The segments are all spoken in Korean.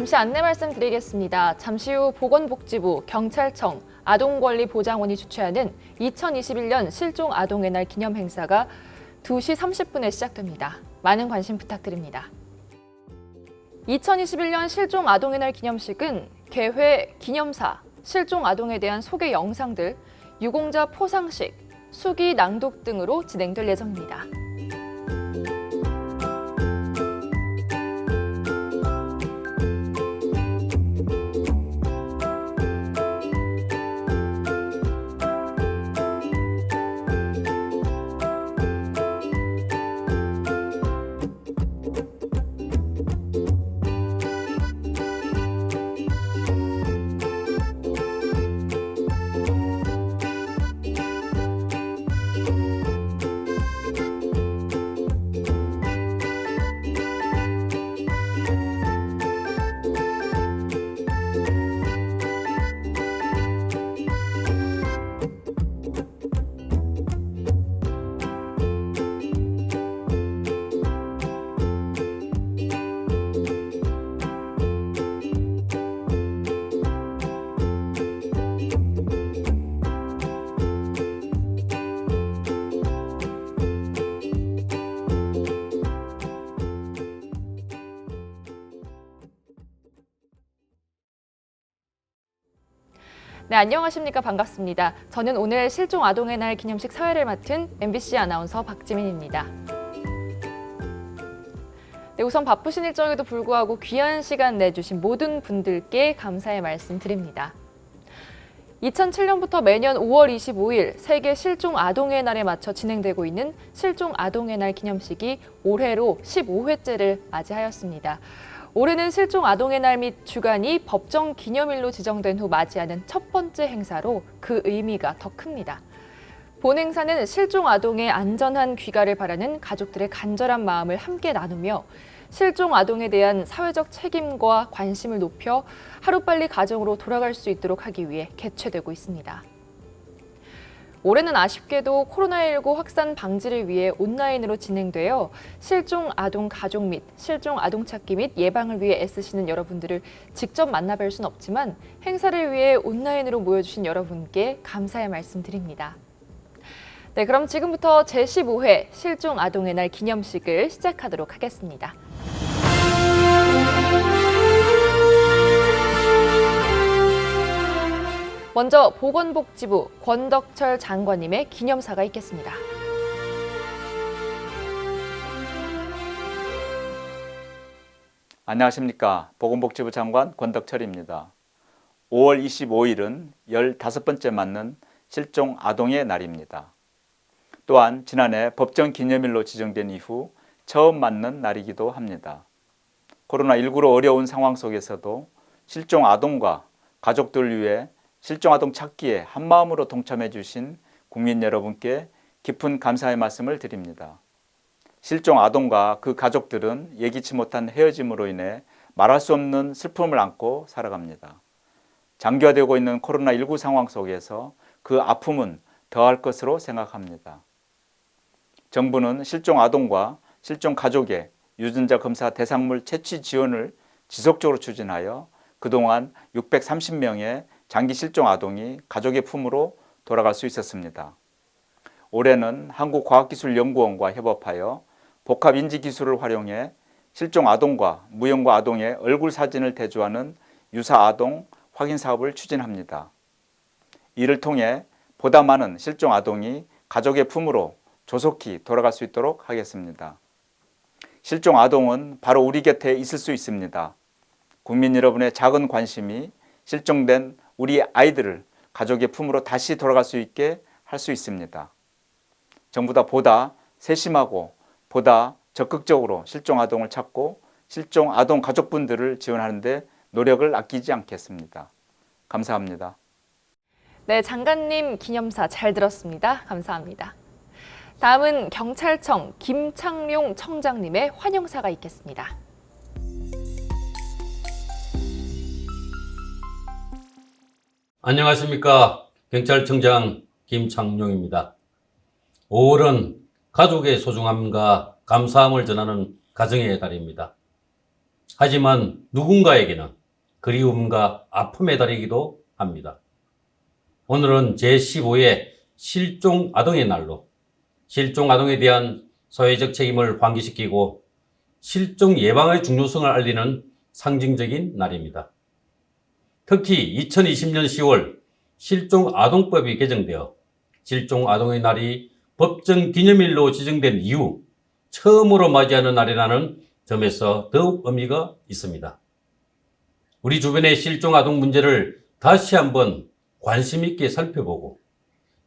잠시 안내 말씀드리겠습니다. 잠시 후 보건복지부, 경찰청, 아동권리보장원이 주최하는 2021년 실종 아동의 날 기념 행사가 2시 30분에 시작됩니다. 많은 관심 부탁드립니다. 2021년 실종 아동의 날 기념식은 개회, 기념사, 실종 아동에 대한 소개 영상들, 유공자 포상식, 수기 낭독 등으로 진행될 예정입니다. 네, 안녕하십니까. 반갑습니다. 저는 오늘 실종 아동의 날 기념식 사회를 맡은 MBC 아나운서 박지민입니다. 네, 우선 바쁘신 일정에도 불구하고 귀한 시간 내주신 모든 분들께 감사의 말씀 드립니다. 2007년부터 매년 5월 25일 세계 실종 아동의 날에 맞춰 진행되고 있는 실종 아동의 날 기념식이 올해로 15회째를 맞이하였습니다. 올해는 실종 아동의 날 및 주간이 법정 기념일로 지정된 후 맞이하는 첫 번째 행사로 그 의미가 더 큽니다. 본 행사는 실종 아동의 안전한 귀가를 바라는 가족들의 간절한 마음을 함께 나누며 실종 아동에 대한 사회적 책임과 관심을 높여 하루빨리 가정으로 돌아갈 수 있도록 하기 위해 개최되고 있습니다. 올해는 아쉽게도 코로나19 확산 방지를 위해 온라인으로 진행되어 실종 아동 가족 및 실종 아동 찾기 및 예방을 위해 애쓰시는 여러분들을 직접 만나뵐 순 없지만 행사를 위해 온라인으로 모여주신 여러분께 감사의 말씀 드립니다. 네, 그럼 지금부터 제15회 실종 아동의 날 기념식을 시작하도록 하겠습니다. 먼저 보건복지부 권덕철 장관님의 기념사가 있겠습니다. 안녕하십니까. 보건복지부 장관 권덕철입니다. 5월 25일은 15번째 맞는 실종 아동의 날입니다. 또한 지난해 법정 기념일로 지정된 이후 처음 맞는 날이기도 합니다. 코로나19로 어려운 상황 속에서도 실종 아동과 가족들을 위해 실종 아동 찾기에 한마음으로 동참해 주신 국민 여러분께 깊은 감사의 말씀을 드립니다. 실종 아동과 그 가족들은 예기치 못한 헤어짐으로 인해 말할 수 없는 슬픔을 안고 살아갑니다. 장기화되고 있는 코로나19 상황 속에서 그 아픔은 더할 것으로 생각합니다. 정부는 실종 아동과 실종 가족의 유전자 검사 대상물 채취 지원을 지속적으로 추진하여 그동안 630명의 장기 실종 아동이 가족의 품으로 돌아갈 수 있었습니다. 올해는 한국과학기술연구원과 협업하여 복합인지기술을 활용해 실종 아동과 무연고 아동의 얼굴 사진을 대조하는 유사 아동 확인 사업을 추진합니다. 이를 통해 보다 많은 실종 아동이 가족의 품으로 조속히 돌아갈 수 있도록 하겠습니다. 실종 아동은 바로 우리 곁에 있을 수 있습니다. 국민 여러분의 작은 관심이 실종된 우리 아이들을 가족의 품으로 다시 돌아갈 수 있게 할 수 있습니다. 정부가 보다 세심하고 보다 적극적으로 실종 아동을 찾고 실종 아동 가족분들을 지원하는 데 노력을 아끼지 않겠습니다. 감사합니다. 네, 장관님 기념사 잘 들었습니다. 감사합니다. 다음은 경찰청 김창룡 청장님의 환영사가 있겠습니다. 안녕하십니까. 경찰청장 김창룡입니다. 5월은 가족의 소중함과 감사함을 전하는 가정의 달입니다. 하지만 누군가에게는 그리움과 아픔의 달이기도 합니다. 오늘은 제15회 실종 아동의 날로 실종 아동에 대한 사회적 책임을 환기시키고 실종 예방의 중요성을 알리는 상징적인 날입니다. 특히 2020년 10월 실종 아동법이 개정되어 실종 아동의 날이 법정 기념일로 지정된 이후 처음으로 맞이하는 날이라는 점에서 더욱 의미가 있습니다. 우리 주변의 실종 아동 문제를 다시 한번 관심 있게 살펴보고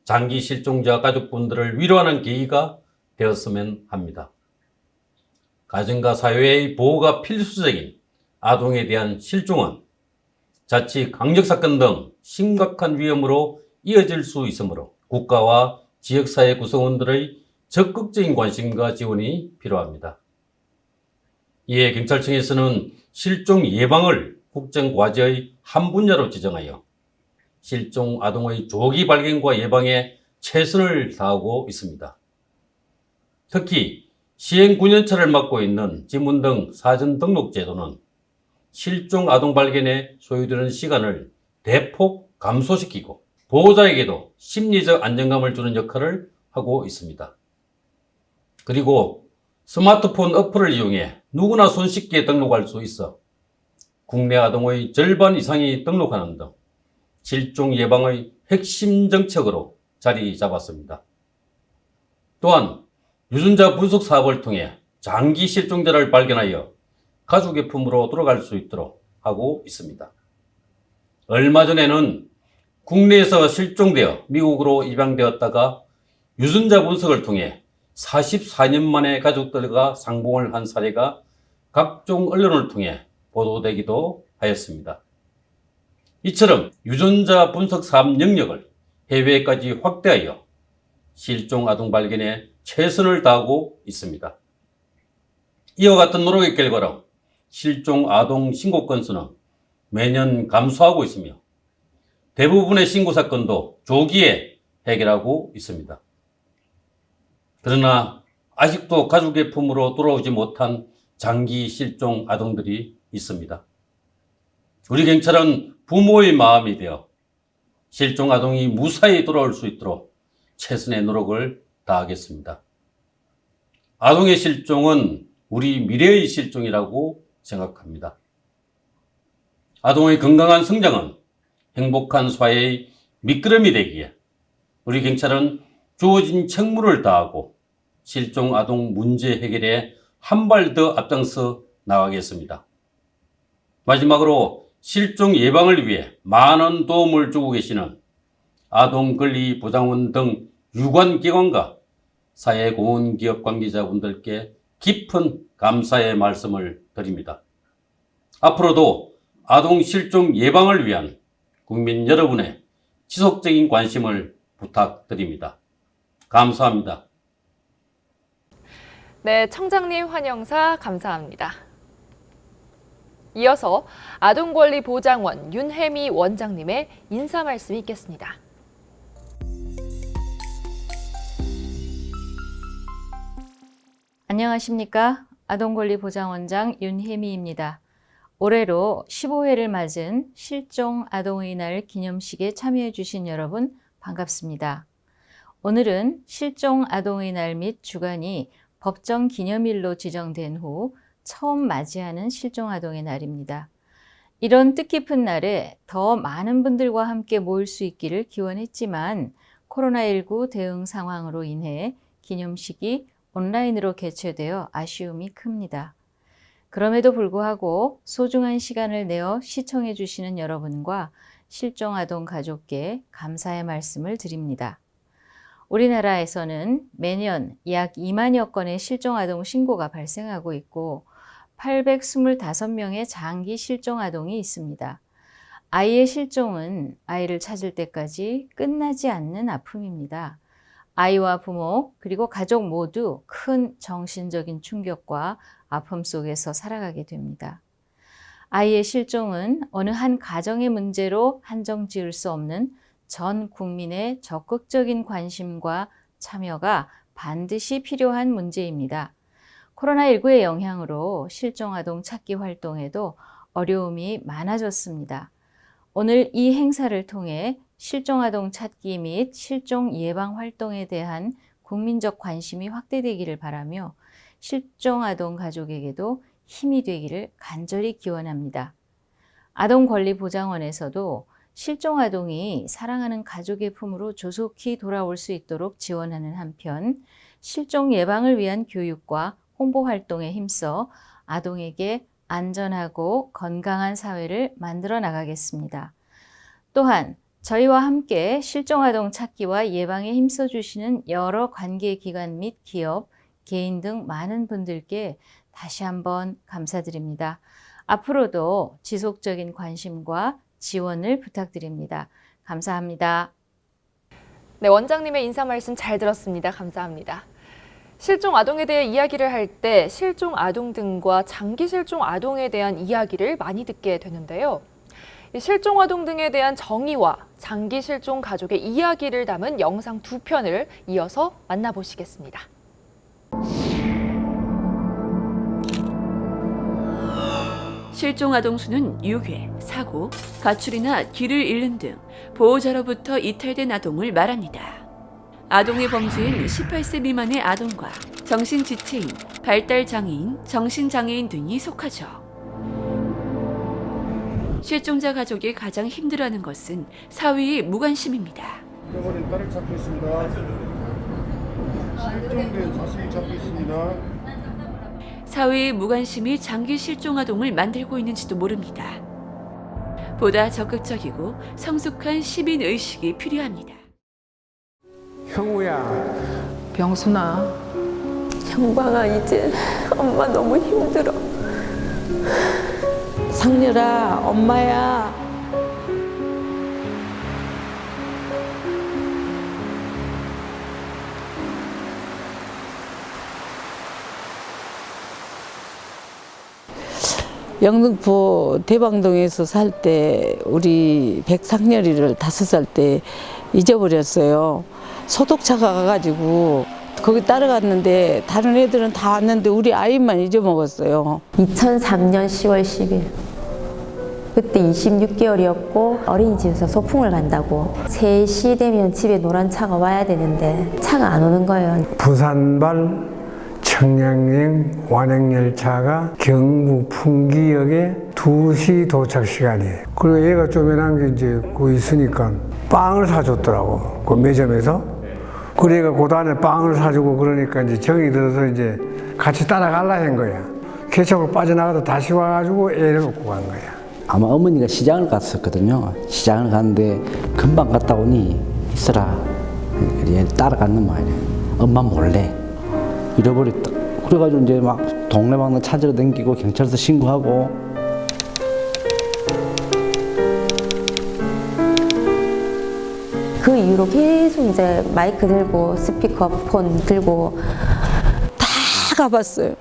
장기 실종자 가족분들을 위로하는 계기가 되었으면 합니다. 가정과 사회의 보호가 필수적인 아동에 대한 실종은 자칫 강력사건 등 심각한 위험으로 이어질 수 있으므로 국가와 지역사회 구성원들의 적극적인 관심과 지원이 필요합니다. 이에 경찰청에서는 실종 예방을 국정과제의 한 분야로 지정하여 실종 아동의 조기 발견과 예방에 최선을 다하고 있습니다. 특히 시행 9년차를 맡고 있는 지문 등 사전 등록 제도는 실종 아동 발견에 소요되는 시간을 대폭 감소시키고 보호자에게도 심리적 안정감을 주는 역할을 하고 있습니다. 그리고 스마트폰 어플을 이용해 누구나 손쉽게 등록할 수 있어 국내 아동의 절반 이상이 등록하는 등 실종 예방의 핵심 정책으로 자리 잡았습니다. 또한 유전자 분석 사업을 통해 장기 실종자를 발견하여 가족의 품으로 돌아갈 수 있도록 하고 있습니다. 얼마 전에는 국내에서 실종되어 미국으로 입양되었다가 유전자 분석을 통해 44년 만에 가족들과 상봉을 한 사례가 각종 언론을 통해 보도되기도 하였습니다. 이처럼 유전자 분석 사업 영역을 해외까지 확대하여 실종 아동 발견에 최선을 다하고 있습니다. 이와 같은 노력의 결과로 실종 아동 신고 건수는 매년 감소하고 있으며 대부분의 신고 사건도 조기에 해결하고 있습니다. 그러나 아직도 가족의 품으로 돌아오지 못한 장기 실종 아동들이 있습니다. 우리 경찰은 부모의 마음이 되어 실종 아동이 무사히 돌아올 수 있도록 최선의 노력을 다하겠습니다. 아동의 실종은 우리 미래의 실종이라고 생각합니다. 아동의 건강한 성장은 행복한 사회의 밑거름이 되기에 우리 경찰은 주어진 책무를 다하고 실종 아동 문제 해결에 한 발 더 앞장서 나가겠습니다. 마지막으로 실종 예방을 위해 많은 도움을 주고 계시는 아동권리보장원 등 유관기관과 사회공헌기업 관계자분들께 깊은 감사의 말씀을 드립니다. 앞으로도 아동 실종 예방을 위한 국민 여러분의 지속적인 관심을 부탁드립니다. 감사합니다. 네, 청장님 환영사 감사합니다. 이어서 아동권리보장원 윤혜미 원장님의 인사 말씀이 있겠습니다. 안녕하십니까? 아동권리보장원장 윤혜미입니다. 올해로 15회를 맞은 실종 아동의 날 기념식에 참여해 주신 여러분 반갑습니다. 오늘은 실종 아동의 날 및 주간이 법정 기념일로 지정된 후 처음 맞이하는 실종 아동의 날입니다. 이런 뜻깊은 날에 더 많은 분들과 함께 모일 수 있기를 기원했지만 코로나19 대응 상황으로 인해 기념식이 온라인으로 개최되어 아쉬움이 큽니다. 그럼에도 불구하고 소중한 시간을 내어 시청해 주시는 여러분과 실종 아동 가족께 감사의 말씀을 드립니다. 우리나라에서는 매년 약 2만여 건의 실종 아동 신고가 발생하고 있고 825명의 장기 실종 아동이 있습니다. 아이의 실종은 아이를 찾을 때까지 끝나지 않는 아픔입니다. 아이와 부모 그리고 가족 모두 큰 정신적인 충격과 아픔 속에서 살아가게 됩니다. 아이의 실종은 어느 한 가정의 문제로 한정 지을 수 없는 전 국민의 적극적인 관심과 참여가 반드시 필요한 문제입니다. 코로나19의 영향으로 실종아동 찾기 활동에도 어려움이 많아졌습니다. 오늘 이 행사를 통해 실종아동 찾기 및 실종 예방 활동에 대한 국민적 관심이 확대되기를 바라며 실종아동 가족에게도 힘이 되기를 간절히 기원합니다. 아동권리보장원에서도 실종아동이 사랑하는 가족의 품으로 조속히 돌아올 수 있도록 지원하는 한편 실종 예방을 위한 교육과 홍보 활동에 힘써 아동에게 안전하고 건강한 사회를 만들어 나가겠습니다. 또한 저희와 함께 실종아동 찾기와 예방에 힘써 주시는 여러 관계기관 및 기업, 개인 등 많은 분들께 다시 한번 감사드립니다. 앞으로도 지속적인 관심과 지원을 부탁드립니다. 감사합니다. 네, 원장님의 인사 말씀 잘 들었습니다. 감사합니다. 실종 아동에 대해 이야기를 할 때 실종 아동 등과 장기 실종 아동에 대한 이야기를 많이 듣게 되는데요. 실종 아동 등에 대한 정의와 장기 실종 가족의 이야기를 담은 영상 2편을 이어서 만나보시겠습니다. 실종 아동 수는 유괴, 사고, 가출이나 길을 잃는 등 보호자로부터 이탈된 아동을 말합니다. 아동의 범주인 18세 미만의 아동과 정신지체인, 발달장애인, 정신장애인 등이 속하죠. 실종자 가족이 가장 힘들어하는 것은 사회의 무관심입니다. 잃어버린 딸을 찾고 있습니다. 실종된 자식을 찾고 있습니다. 사회의 무관심이 장기 실종 아동을 만들고 있는지도 모릅니다. 보다 적극적이고 성숙한 시민의식이 필요합니다. 형우야. 병순아, 형광아, 이제 엄마 너무 힘들어. 상렬아, 엄마야. 영등포 대방동에서 살 때 우리 백상렬이를 5살 때 잊어버렸어요. 소독차가 가가지고 거기 따라갔는데 다른 애들은 다 왔는데 우리 아이만 잊어먹었어요. 2003년 10월 10일. 그때 26개월이었고 어린이집에서 소풍을 간다고 3시 되면 집에 노란 차가 와야 되는데 차가 안 오는 거예요. 부산발 청량령 완행열차가 경부 풍기역에 2시 도착 시간이에요. 그리고 얘가 쪼매난 게 이제 그 있으니까 빵을 사줬더라고. 그 매점에서. 그래가 고단에 빵을 사주고 그러니까 이제 정이 들어서 이제 같이 따라갈라 한 거야. 개척을 빠져나가다 다시 와가지고 애를 놓고 간 거야. 아마 어머니가 시장을 갔었거든요. 시장을 갔는데 금방 갔다 오니 있어라. 얘 따라갔는 말이야. 엄마 몰래 잃어버렸다. 그래가지고 이제 막 동네방네 찾으러 다니고 경찰서 신고하고. 그 이후로 계속 이제 마이크 들고 스피커폰 들고 다 가봤어요.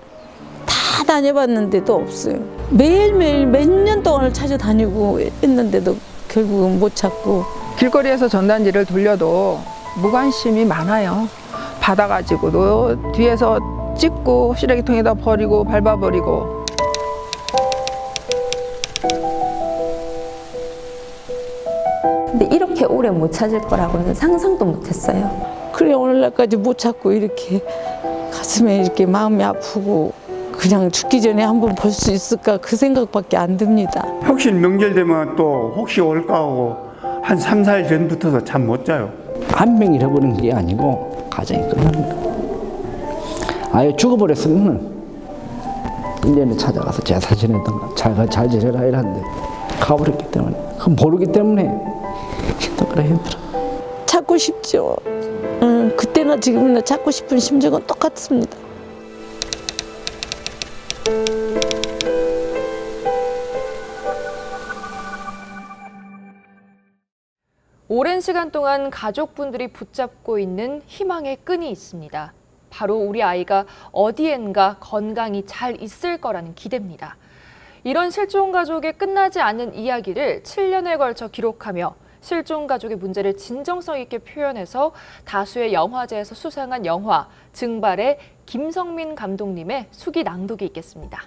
다 다녀봤는데도 없어요. 매일매일 몇 년 동안을 찾아다니고 했는데도 결국은 못 찾고. 길거리에서 전단지를 돌려도 무관심이 많아요. 받아가지고도 뒤에서 찍고 쓰레기통에다 버리고 밟아버리고. 근데 이렇게 오래 못 찾을 거라고는 상상도 못 했어요. 그래 오늘날까지 못 찾고 이렇게 가슴에 이렇게 마음이 아프고 그냥 죽기 전에 한번 볼 수 있을까 그 생각밖에 안 듭니다. 혹시 명절 되면 또 혹시 올까 하고 한 3, 4일 전부터도 잠 못 자요. 한 명 잃어버린 게 아니고 가정이 끝납니다. 아예 죽어버렸으면 1년에 찾아가서 제사 지내던가 잘 지내라 이랬는데 가버렸기 때문에 모르기 때문에 힘들어. 찾고 싶죠. 그때나 지금이나 찾고 싶은 심정은 똑같습니다. 오랜 시간 동안 가족분들이 붙잡고 있는 희망의 끈이 있습니다. 바로 우리 아이가 어디엔가 건강히 잘 있을 거라는 기대입니다. 이런 실종 가족의 끝나지 않는 이야기를 7년에 걸쳐 기록하며 실종 가족의 문제를 진정성 있게 표현해서 다수의 영화제에서 수상한 영화 증발의 김성민 감독님의 수기 낭독이 있겠습니다.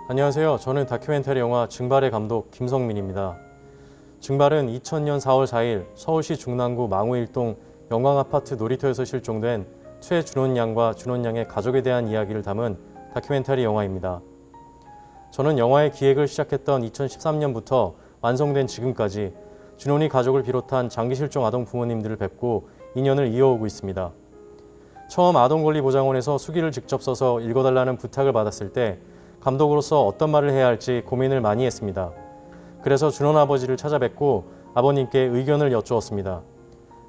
안녕하세요. 저는 다큐멘터리 영화 증발의 감독 김성민입니다. 증발은 2000년 4월 4일 서울시 중랑구 망우일동 영광아파트 놀이터에서 실종된 최준원 양과 준원 양의 가족에 대한 이야기를 담은 다큐멘터리 영화입니다. 저는 영화의 기획을 시작했던 2013년부터 완성된 지금까지 준원이 가족을 비롯한 장기 실종 아동 부모님들을 뵙고 인연을 이어오고 있습니다. 처음 아동권리보장원에서 수기를 직접 써서 읽어달라는 부탁을 받았을 때 감독으로서 어떤 말을 해야 할지 고민을 많이 했습니다. 그래서 준원 아버지를 찾아뵙고 아버님께 의견을 여쭈었습니다.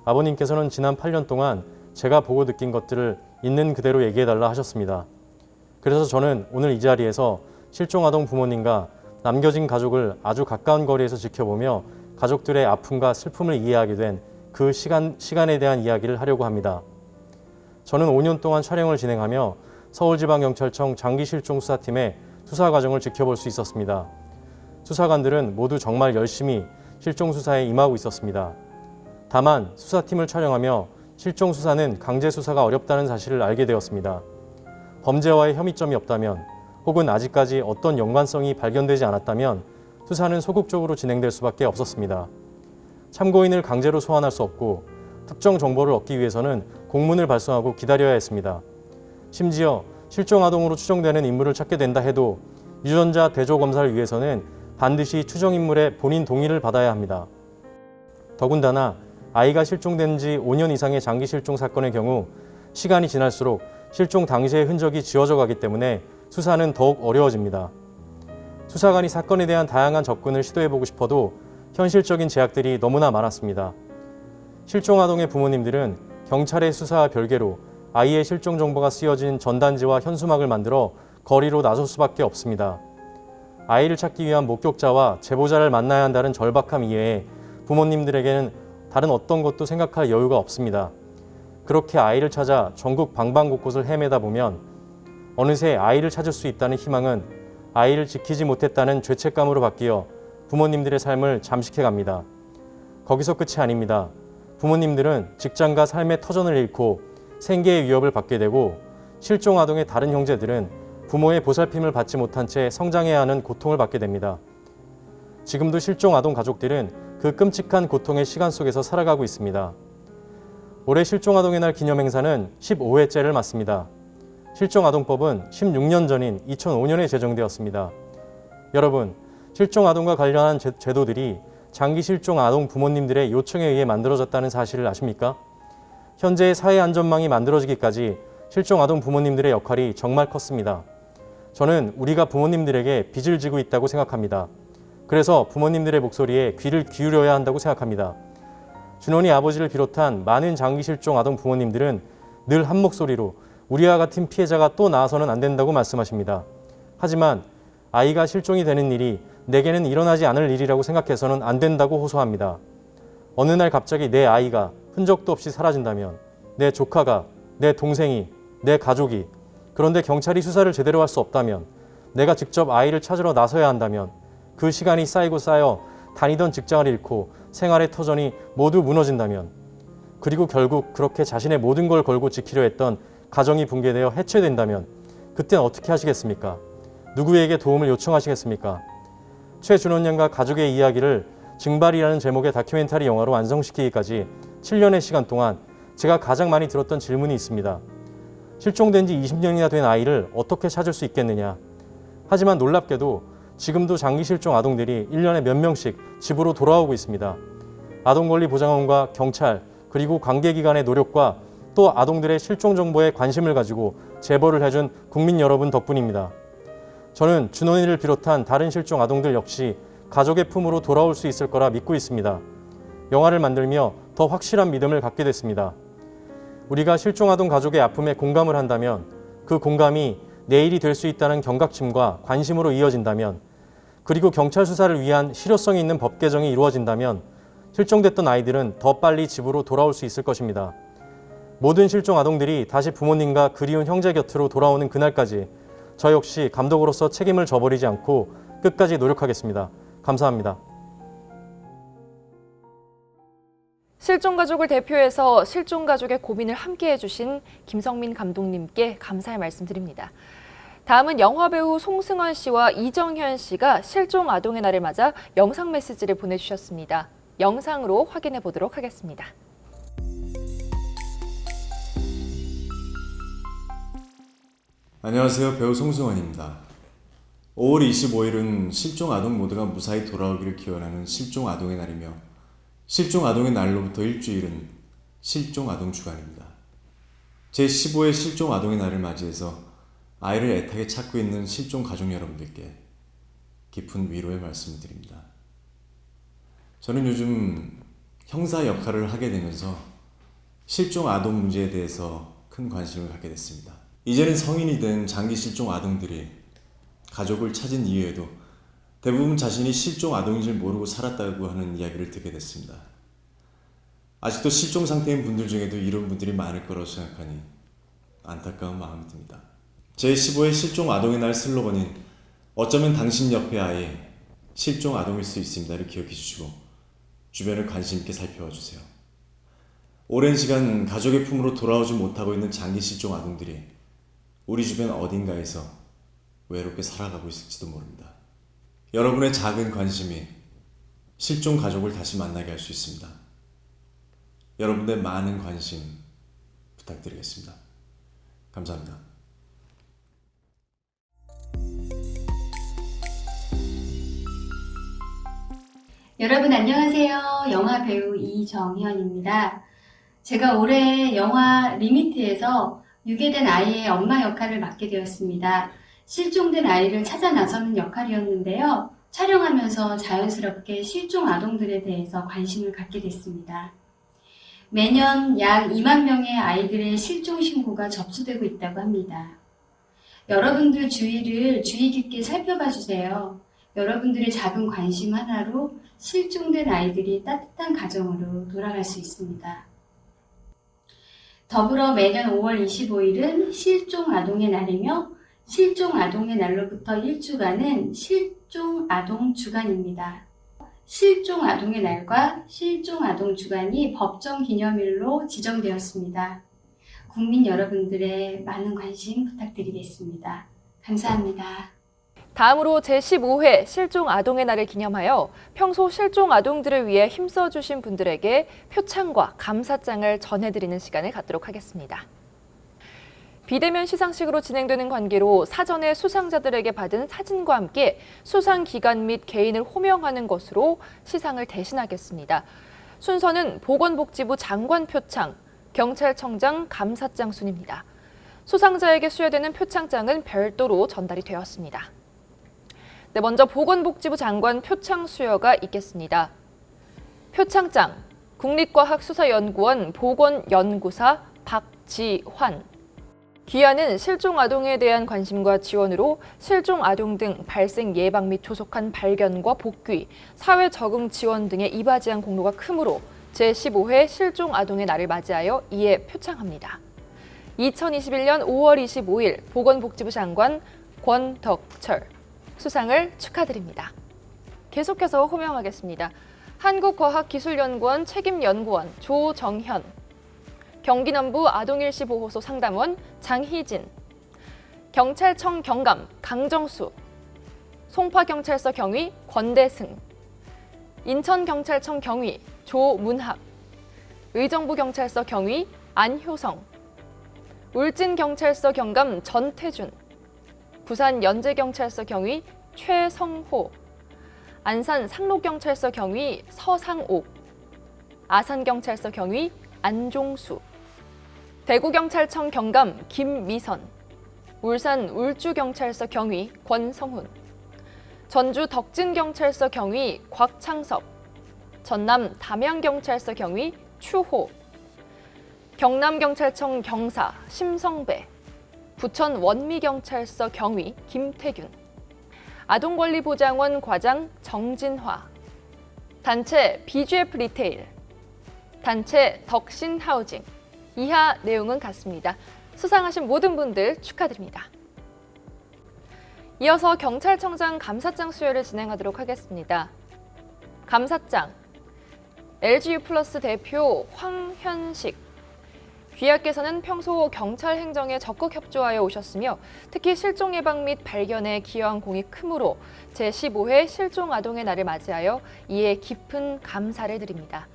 아버님께서는 지난 8년 동안 제가 보고 느낀 것들을 있는 그대로 얘기해달라 하셨습니다. 그래서 저는 오늘 이 자리에서 실종 아동 부모님과 남겨진 가족을 아주 가까운 거리에서 지켜보며 가족들의 아픔과 슬픔을 이해하게 된 그 시간에 대한 이야기를 하려고 합니다. 저는 5년 동안 촬영을 진행하며 서울지방경찰청 장기실종수사팀의 수사 과정을 지켜볼 수 있었습니다. 수사관들은 모두 정말 열심히 실종수사에 임하고 있었습니다. 다만 수사팀을 촬영하며 실종수사는 강제수사가 어렵다는 사실을 알게 되었습니다. 범죄와의 혐의점이 없다면 혹은 아직까지 어떤 연관성이 발견되지 않았다면 수사는 소극적으로 진행될 수밖에 없었습니다. 참고인을 강제로 소환할 수 없고 특정 정보를 얻기 위해서는 공문을 발송하고 기다려야 했습니다. 심지어 실종 아동으로 추정되는 인물을 찾게 된다 해도 유전자 대조 검사를 위해서는 반드시 추정 인물의 본인 동의를 받아야 합니다. 더군다나 아이가 실종된 지 5년 이상의 장기 실종 사건의 경우 시간이 지날수록 실종 당시의 흔적이 지워져 가기 때문에 수사는 더욱 어려워집니다. 수사관이 사건에 대한 다양한 접근을 시도해보고 싶어도 현실적인 제약들이 너무나 많았습니다. 실종 아동의 부모님들은 경찰의 수사와 별개로 아이의 실종 정보가 쓰여진 전단지와 현수막을 만들어 거리로 나설 수밖에 없습니다. 아이를 찾기 위한 목격자와 제보자를 만나야 한다는 절박함 이외에 부모님들에게는 다른 어떤 것도 생각할 여유가 없습니다. 그렇게 아이를 찾아 전국 방방곳곳을 헤매다 보면 어느새 아이를 찾을 수 있다는 희망은 아이를 지키지 못했다는 죄책감으로 바뀌어 부모님들의 삶을 잠식해 갑니다. 거기서 끝이 아닙니다. 부모님들은 직장과 삶의 터전을 잃고 생계의 위협을 받게 되고 실종 아동의 다른 형제들은 부모의 보살핌을 받지 못한 채 성장해야 하는 고통을 받게 됩니다. 지금도 실종 아동 가족들은 그 끔찍한 고통의 시간 속에서 살아가고 있습니다. 올해 실종 아동의 날 기념 행사는 15회째를 맞습니다. 실종 아동법은 16년 전인 2005년에 제정되었습니다. 여러분, 실종 아동과 관련한 제도들이 장기 실종 아동 부모님들의 요청에 의해 만들어졌다는 사실을 아십니까? 현재의 사회 안전망이 만들어지기까지 실종 아동 부모님들의 역할이 정말 컸습니다. 저는 우리가 부모님들에게 빚을 지고 있다고 생각합니다. 그래서 부모님들의 목소리에 귀를 기울여야 한다고 생각합니다. 준원이 아버지를 비롯한 많은 장기 실종 아동 부모님들은 늘 한 목소리로 우리와 같은 피해자가 또 나와서는 안 된다고 말씀하십니다. 하지만 아이가 실종이 되는 일이 내게는 일어나지 않을 일이라고 생각해서는 안 된다고 호소합니다. 어느 날 갑자기 내 아이가 흔적도 없이 사라진다면, 내 조카가, 내 동생이, 내 가족이, 그런데 경찰이 수사를 제대로 할 수 없다면, 내가 직접 아이를 찾으러 나서야 한다면 그 시간이 쌓이고 쌓여 다니던 직장을 잃고 생활의 터전이 모두 무너진다면, 그리고 결국 그렇게 자신의 모든 걸 걸고 지키려 했던 가정이 붕괴되어 해체된다면 그땐 어떻게 하시겠습니까? 누구에게 도움을 요청하시겠습니까? 최준원 양과 가족의 이야기를 증발이라는 제목의 다큐멘터리 영화로 완성시키기까지 7년의 시간 동안 제가 가장 많이 들었던 질문이 있습니다. 실종된 지 20년이나 된 아이를 어떻게 찾을 수 있겠느냐. 하지만 놀랍게도 지금도 장기 실종 아동들이 1년에 몇 명씩 집으로 돌아오고 있습니다. 아동권리보장원과 경찰 그리고 관계기관의 노력과 또 아동들의 실종 정보에 관심을 가지고 제보를 해준 국민 여러분 덕분입니다. 저는 준원이를 비롯한 다른 실종 아동들 역시 가족의 품으로 돌아올 수 있을 거라 믿고 있습니다. 영화를 만들며 더 확실한 믿음을 갖게 됐습니다. 우리가 실종 아동 가족의 아픔에 공감을 한다면 그 공감이 내일이 될 수 있다는 경각심과 관심으로 이어진다면, 그리고 경찰 수사를 위한 실효성이 있는 법 개정이 이루어진다면 실종됐던 아이들은 더 빨리 집으로 돌아올 수 있을 것입니다. 모든 실종 아동들이 다시 부모님과 그리운 형제 곁으로 돌아오는 그날까지 저 역시 감독으로서 책임을 져버리지 않고 끝까지 노력하겠습니다. 감사합니다. 실종가족을 대표해서 실종가족의 고민을 함께해 주신 김성민 감독님께 감사의 말씀드립니다. 다음은 영화배우 송승헌 씨와 이정현 씨가 실종 아동의 날을 맞아 영상 메시지를 보내주셨습니다. 영상으로 확인해 보도록 하겠습니다. 안녕하세요. 배우 송승헌입니다. 5월 25일은 실종 아동 모두가 무사히 돌아오기를 기원하는 실종 아동의 날이며 실종 아동의 날로부터 일주일은 실종 아동 주간입니다. 제15회 실종 아동의 날을 맞이해서 아이를 애타게 찾고 있는 실종 가족 여러분들께 깊은 위로의 말씀을 드립니다. 저는 요즘 형사 역할을 하게 되면서 실종 아동 문제에 대해서 큰 관심을 갖게 됐습니다. 이제는 성인이 된 장기 실종 아동들이 가족을 찾은 이후에도 대부분 자신이 실종 아동인 줄 모르고 살았다고 하는 이야기를 듣게 됐습니다. 아직도 실종 상태인 분들 중에도 이런 분들이 많을 거라고 생각하니 안타까운 마음이 듭니다. 제15회 실종 아동의 날 슬로건인 어쩌면 당신 옆에 아이 실종 아동일 수 있습니다를 기억해 주시고 주변을 관심 있게 살펴봐 주세요. 오랜 시간 가족의 품으로 돌아오지 못하고 있는 장기 실종 아동들이 우리 주변 어딘가에서 외롭게 살아가고 있을지도 모릅니다. 여러분의 작은 관심이 실종 가족을 다시 만나게 할 수 있습니다. 여러분의 많은 관심 부탁드리겠습니다. 감사합니다. 여러분 안녕하세요. 영화 배우 이정현입니다. 제가 올해 영화 리미트에서 유괴된 아이의 엄마 역할을 맡게 되었습니다. 실종된 아이를 찾아 나서는 역할이었는데요. 촬영하면서 자연스럽게 실종 아동들에 대해서 관심을 갖게 됐습니다. 매년 약 2만 명의 아이들의 실종 신고가 접수되고 있다고 합니다. 여러분들 주위를 주의 깊게 살펴봐 주세요. 여러분들의 작은 관심 하나로 실종된 아이들이 따뜻한 가정으로 돌아갈 수 있습니다. 더불어 매년 5월 25일은 실종 아동의 날이며 실종 아동의 날로부터 일주간은 실종 아동 주간입니다. 실종 아동의 날과 실종 아동 주간이 법정 기념일로 지정되었습니다. 국민 여러분들의 많은 관심 부탁드리겠습니다. 감사합니다. 다음으로 제15회 실종 아동의 날을 기념하여 평소 실종 아동들을 위해 힘써주신 분들에게 표창과 감사장을 전해드리는 시간을 갖도록 하겠습니다. 비대면 시상식으로 진행되는 관계로 사전에 수상자들에게 받은 사진과 함께 수상 기간 및 개인을 호명하는 것으로 시상을 대신하겠습니다. 순서는 보건복지부 장관 표창, 경찰청장 감사장 순입니다. 수상자에게 수여되는 표창장은 별도로 전달이 되었습니다. 네, 먼저 보건복지부 장관 표창 수여가 있겠습니다. 표창장, 국립과학수사연구원 보건연구사 박지환. 기한은 실종 아동에 대한 관심과 지원으로 실종 아동 등 발생 예방 및 조속한 발견과 복귀, 사회 적응 지원 등에 이바지한 공로가 크므로 제15회 실종 아동의 날을 맞이하여 이에 표창합니다. 2021년 5월 25일 보건복지부 장관 권덕철 수상을 축하드립니다. 계속해서 호명하겠습니다. 한국과학기술연구원 책임연구원 조정현, 경기남부 아동일시보호소 상담원 장희진, 경찰청 경감 강정수, 송파경찰서 경위 권대승, 인천경찰청 경위 조문학, 의정부경찰서 경위 안효성, 울진경찰서 경감 전태준, 부산연제경찰서 경위 최성호, 안산 상록경찰서 경위 서상옥, 아산경찰서 경위 안종수, 대구경찰청 경감 김미선, 울산 울주경찰서 경위 권성훈, 전주 덕진경찰서 경위 곽창섭, 전남 담양경찰서 경위 추호, 경남경찰청 경사 심성배, 부천 원미경찰서 경위 김태균, 아동권리보장원 과장 정진화, 단체 BGF 리테일, 단체 덕신하우징. 이하 내용은 같습니다. 수상하신 모든 분들 축하드립니다. 이어서 경찰청장 감사장 수여를 진행하도록 하겠습니다. 감사장, LGU 플러스 대표 황현식. 귀하께서는 평소 경찰 행정에 적극 협조하여 오셨으며 특히 실종 예방 및 발견에 기여한 공이 크므로 제15회 실종 아동의 날을 맞이하여 이에 깊은 감사를 드립니다.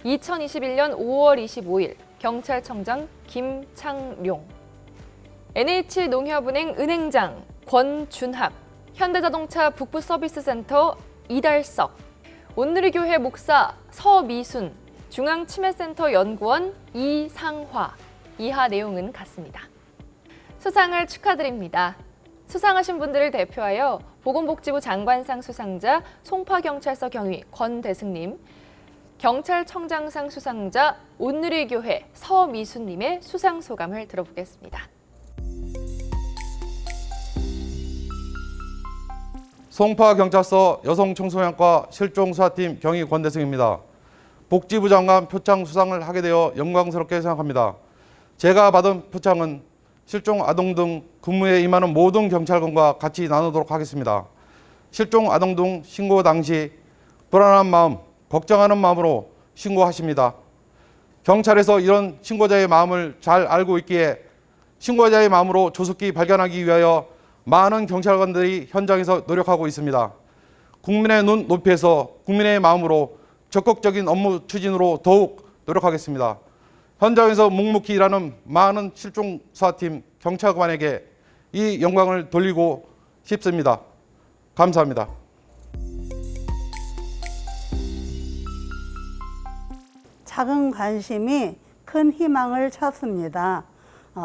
2021년 5월 25일 경찰청장 김창룡. NH농협은행 은행장 권준합. 현대자동차 북부서비스센터 이달석. 온누리교회 목사 서미순. 중앙치매센터 연구원 이상화. 이하 내용은 같습니다. 수상을 축하드립니다. 수상하신 분들을 대표하여 보건복지부 장관상 수상자 송파경찰서 경위 권대승님, 경찰청장상 수상자 온누리교회 서미순님의 수상 소감을 들어보겠습니다. 송파경찰서 여성청소년과 실종수사팀 경위 권대승입니다. 복지부 장관 표창 수상을 하게 되어 영광스럽게 생각합니다. 제가 받은 표창은 실종 아동 등 근무에 임하는 모든 경찰관과 같이 나누도록 하겠습니다. 실종 아동 등 신고 당시 불안한 마음, 걱정하는 마음으로 신고하십니다. 경찰에서 이런 신고자의 마음을 잘 알고 있기에 신고자의 마음으로 조속히 발견하기 위하여 많은 경찰관들이 현장에서 노력하고 있습니다. 국민의 눈 높이에서 국민의 마음으로 적극적인 업무 추진으로 더욱 노력하겠습니다. 현장에서 묵묵히 일하는 많은 실종수사팀 경찰관에게 이 영광을 돌리고 싶습니다. 감사합니다. 작은 관심이 큰 희망을 찾습니다.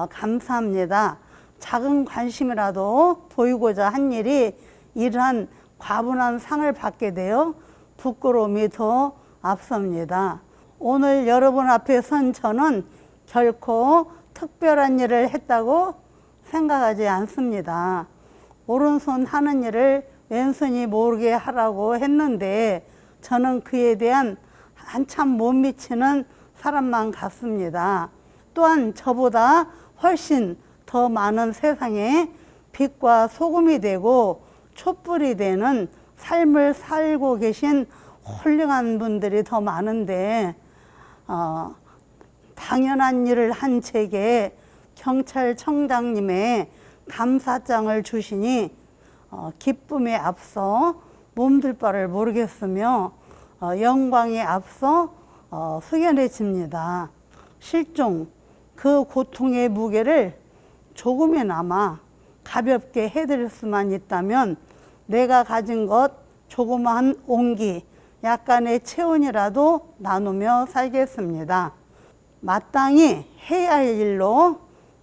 감사합니다. 작은 관심이라도 보이고자 한 일이 이러한 과분한 상을 받게 되어 부끄러움이 더 앞섭니다. 오늘 여러분 앞에 선 저는 결코 특별한 일을 했다고 생각하지 않습니다. 오른손 하는 일을 왼손이 모르게 하라고 했는데 저는 그에 대한 한참 못 미치는 사람만 같습니다. 또한 저보다 훨씬 더 많은 세상에 빛과 소금이 되고 촛불이 되는 삶을 살고 계신 훌륭한 분들이 더 많은데 당연한 일을 한 제게 경찰청장님의 감사장을 주시니 기쁨에 앞서 몸둘 바를 모르겠으며 영광에 앞서 숙연해집니다. 실종, 그 고통의 무게를 조금이나마 가볍게 해드릴 수만 있다면 내가 가진 것 조그마한 온기, 약간의 체온이라도 나누며 살겠습니다. 마땅히 해야 할 일로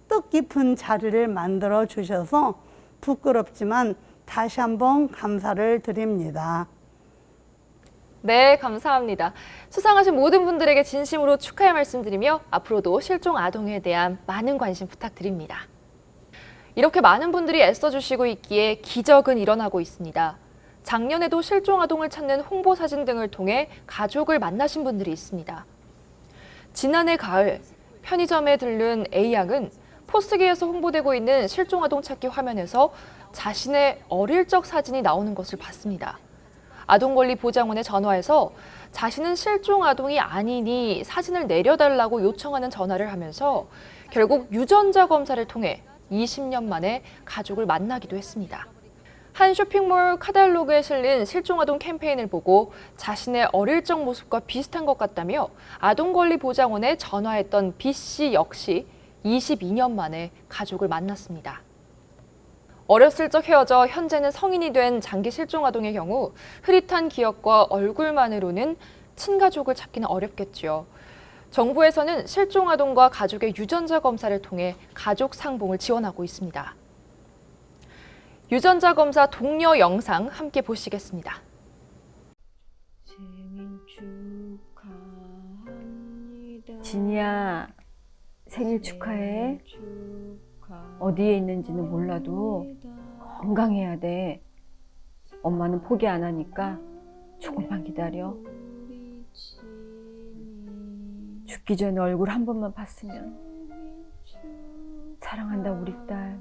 뜻깊은 자리를 만들어 주셔서 부끄럽지만 다시 한번 감사를 드립니다. 네, 감사합니다. 수상하신 모든 분들에게 진심으로 축하의 말씀드리며 앞으로도 실종 아동에 대한 많은 관심 부탁드립니다. 이렇게 많은 분들이 애써주시고 있기에 기적은 일어나고 있습니다. 작년에도 실종 아동을 찾는 홍보 사진 등을 통해 가족을 만나신 분들이 있습니다. 지난해 가을 편의점에 들른 A양은 포스기에서 홍보되고 있는 실종 아동 찾기 화면에서 자신의 어릴 적 사진이 나오는 것을 봤습니다. 아동권리보장원에 전화해서 자신은 실종 아동이 아니니 사진을 내려달라고 요청하는 전화를 하면서 결국 유전자 검사를 통해 20년 만에 가족을 만나기도 했습니다. 한 쇼핑몰 카탈로그에 실린 실종아동 캠페인을 보고 자신의 어릴 적 모습과 비슷한 것 같다며 아동권리보장원에 전화했던 B씨 역시 22년 만에 가족을 만났습니다. 어렸을 적 헤어져 현재는 성인이 된 장기 실종아동의 경우 흐릿한 기억과 얼굴만으로는 친가족을 찾기는 어렵겠지요. 정부에서는 실종아동과 가족의 유전자 검사를 통해 가족 상봉을 지원하고 있습니다. 유전자 검사 독려 영상 함께 보시겠습니다. 진이야, 생일 축하해. 어디에 있는지는 몰라도 건강해야 돼. 엄마는 포기 안 하니까 조금만 기다려. 죽기 전에 얼굴 한 번만 봤으면. 사랑한다 우리 딸.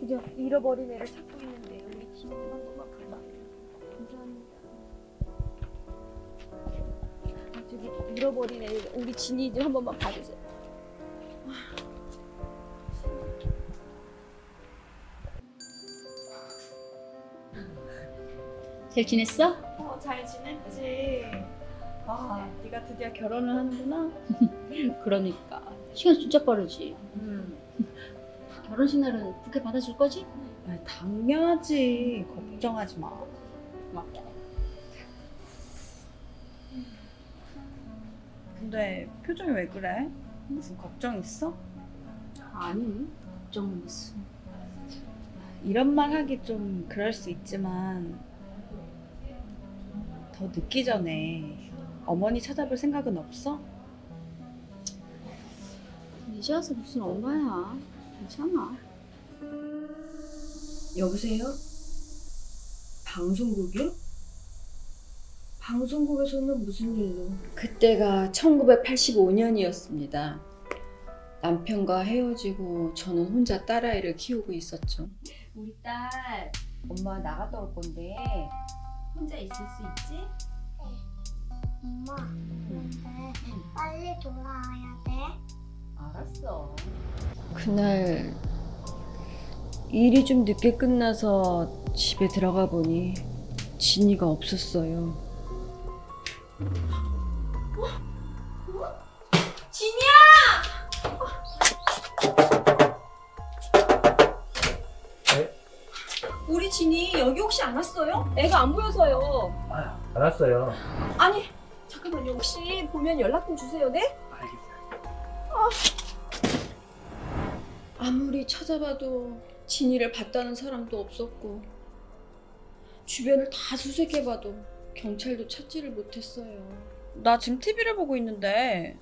그저 잃어버린 애를 찾고 있는데 우리 진이 좀 한 번만 봐봐. 감사합니다. 저기 잃어버린 애 우리 진이 좀 한 번만 봐주세요. 잘 지냈어? 잘 지냈지. 네가 드디어 결혼을 하는구나. 그러니까 시간 진짜 빠르지. 결혼식 날은 부케 받아줄 거지? 당연하지. 걱정하지 마. 근데 표정이 왜 그래? 무슨 걱정 있어? 아니, 걱정은 있어. 이런 말 하기 좀 그럴 수 있지만 더 늦기 전에 어머니 찾아볼 생각은 없어? 이제 와서 무슨 엄마야. 괜찮아. 여보세요? 방송국이요? 방송국에서는 무슨 일로? 그때가 1985년이었습니다. 남편과 헤어지고 저는 혼자 딸아이를 키우고 있었죠. 우리 딸 엄마 나갔다 올 건데 혼자 있을 수 있지? 엄마, 근데 빨리 돌아와야 돼. 알았어. 그날 일이 좀 늦게 끝나서 집에 들어가 보니 진이가 없었어요. 진이야! 우리 진이 여기 혹시 안 왔어요? 애가 안 보여서요. 안 왔어요. 아니 잠깐만요. 혹시 보면 연락 좀 주세요. 네? 아무리 찾아봐도 진이를 봤다는 사람도 없었고 주변을 다 수색해봐도 경찰도 찾지를 못했어요. 나 지금 TV를 보고 있는데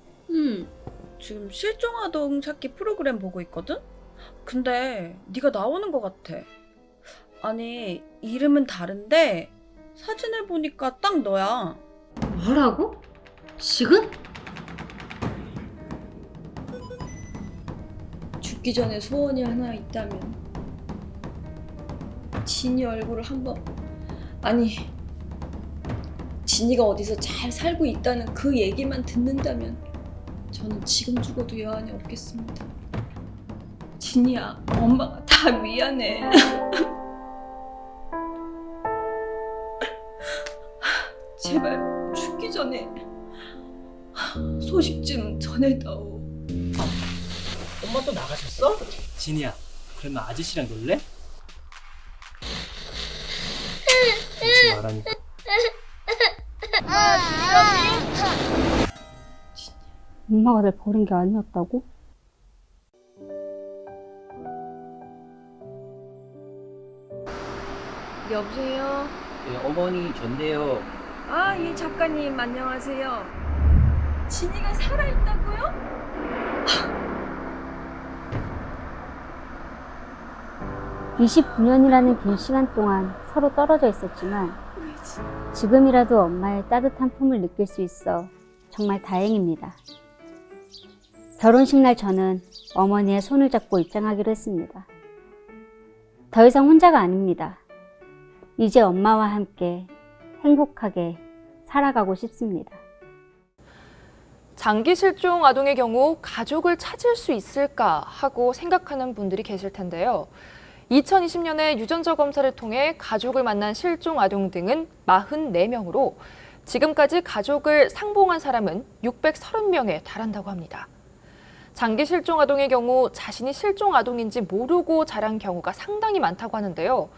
지금 실종아동 찾기 프로그램 보고 있거든? 근데 네가 나오는 것 같아. 아니 이름은 다른데 사진을 보니까 딱 너야. 뭐라고? 지금? 죽기 전에 소원이 하나 있다면 진이 얼굴을 한번, 아니 진이가 어디서 잘 살고 있다는 그 얘기만 듣는다면 저는 지금 죽어도 여한이 없겠습니다. 진이야, 엄마가 다 미안해. 제발 죽기 전에 소식 좀 전해다오. 엄마 또 나가셨어? 진이야, 그러면 아저씨랑 놀래? 웃지 말라니까. 엄마가 날 버린 게 아니었다고? 여보세요? 네, 어머니 전데요. 아, 예 작가님 안녕하세요. 진이가 살아있다고요? 29년이라는 긴 시간 동안 서로 떨어져 있었지만 지금이라도 엄마의 따뜻한 품을 느낄 수 있어 정말 다행입니다. 결혼식 날 저는 어머니의 손을 잡고 입장하기로 했습니다. 더 이상 혼자가 아닙니다. 이제 엄마와 함께 행복하게 살아가고 싶습니다. 장기 실종 아동의 경우 가족을 찾을 수 있을까 하고 생각하는 분들이 계실 텐데요. 2020년에 유전자 검사를 통해 가족을 만난 실종 아동 등은 44명으로 지금까지 가족을 상봉한 사람은 630명에 달한다고 합니다. 장기 실종 아동의 경우 자신이 실종 아동인지 모르고 자란 경우가 상당히 많다고 하는데요.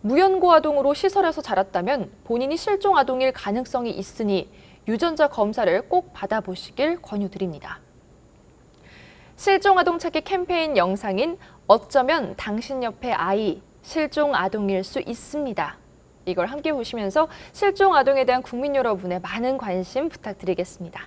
무연고 아동으로 시설에서 자랐다면 본인이 실종 아동일 가능성이 있으니 유전자 검사를 꼭 받아보시길 권유드립니다. 실종 아동 찾기 캠페인 영상인 어쩌면 당신 옆의 아이 실종 아동일 수 있습니다. 이걸 함께 보시면서 실종 아동에 대한 국민 여러분의 많은 관심 부탁드리겠습니다.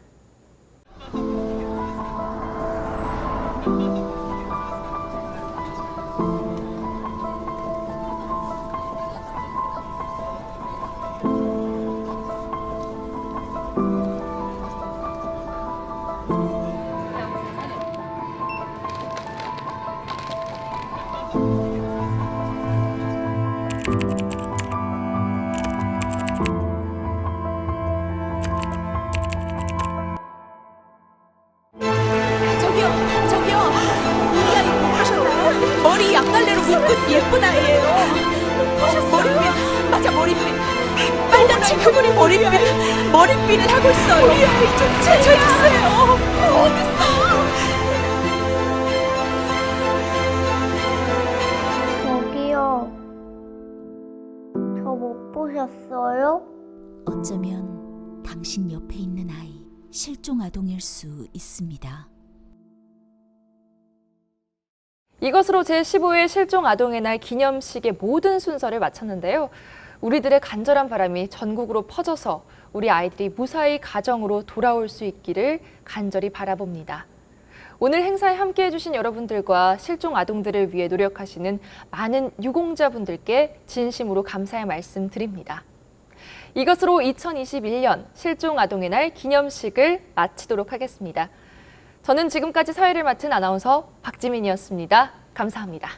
머리핀을 하고 있어요. 우리 아이 좀 찾아주세요. 어딨어? 저기요. 저 못 보셨어요? 어쩌면 당신 옆에 있는 아이 실종 아동일 수 있습니다. 이것으로 제15회 실종 아동의 날 기념식의 모든 순서를 마쳤는데요. 우리들의 간절한 바람이 전국으로 퍼져서 우리 아이들이 무사히 가정으로 돌아올 수 있기를 간절히 바라봅니다. 오늘 행사에 함께해 주신 여러분들과 실종 아동들을 위해 노력하시는 많은 유공자분들께 진심으로 감사의 말씀 드립니다. 이것으로 2021년 실종 아동의 날 기념식을 마치도록 하겠습니다. 저는 지금까지 사회를 맡은 아나운서 박지민이었습니다. 감사합니다.